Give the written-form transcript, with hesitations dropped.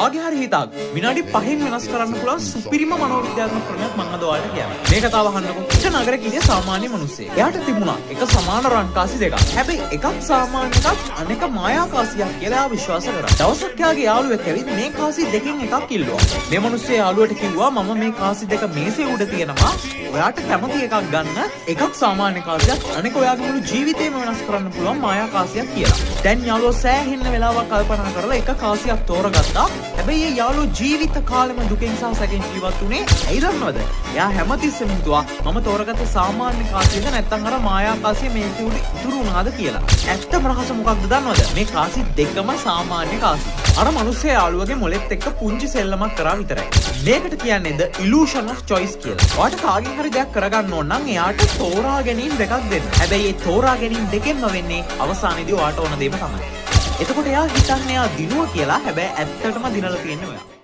කාගේ හරි හිතක් විනාඩි 5න් වෙනස් කරන්න පුළුවන් සුපිරිම මනෝවිද්‍යාත්මක ක්‍රමයක් මම අද ඔයාලට කියන්නම්. මේ කතාව අහන්නකො. එක නගරයක ඉන්නේ සාමාන්‍ය මිනිස්සෙක්. එයාට තිබුණා එක සමාන රන්කාසි දෙකක්. හැබැයි එකක් සාමාන්‍ය එකක් අනෙක මායාකාසියක් කියලා එයා විශ්වාස කරා. දවසක් එයාගේ යාළුවෙක් ඇවිත් මේ කාසි දෙකෙන් එකක් ඉල්ලුවා. මේ මිනිස්සේ යාළුවට කිව්වා මම මේ කාසි දෙක මේසේ උඩ තියෙනවා. ඔයාට කැමති එකක් ගන්න. එකක් සාමාන්‍ය කාසියක් අනෙක ඔයාගේ මුළු ජීවිතේම වෙනස් කරන්න පුළුවන් මායාකාසියක් කියලා. දැන් යාළුවා සෑහෙන්න වෙලාවක් කල්පනා කරලා එක කාසියක් තෝරගත්තා. හැබැයි ඒ යාළුවා ජීවිත කාලෙම දුකෙන් සහ සැකෙන් ජීවත් වුණේ ඇයි දන්නවද? එයා හැමතිස්සෙම හිතුවා මම තෝරගත්ත සාමාන්‍ය කාසියද නැත්නම් අර මායාකාසිය මේකේ උඩ ඉතුරු වුණාද කියලා. ඇත්තම රහස මොකක්ද දන්නවද? මේ කාසි දෙකම සාමාන්‍ය කාසි. අර මිනිස්සේ යාළුවගේ මොලෙත් එක්ක පුංචි සෙල්ලමක් කරා විතරයි. මේකට කියන්නේ the illusion of choice කියලා. ඔයාට කාගෙන් හරි දෙයක් කරගන්න ඕන නම් එයාට තෝරා ගැනීම දෙකක් දෙන්න. හැබැයි ඒ තෝරා ගැනීම දෙකෙන්ම වෙන්නේ අවසානයේදී ඔයාට ඕන දේම තමයි. එතකොට එයා හිතන්නේ එයා දිනුවා කියලා. හැබැයි ඇත්තටම දිනලා තියෙන්නේ ඔයා.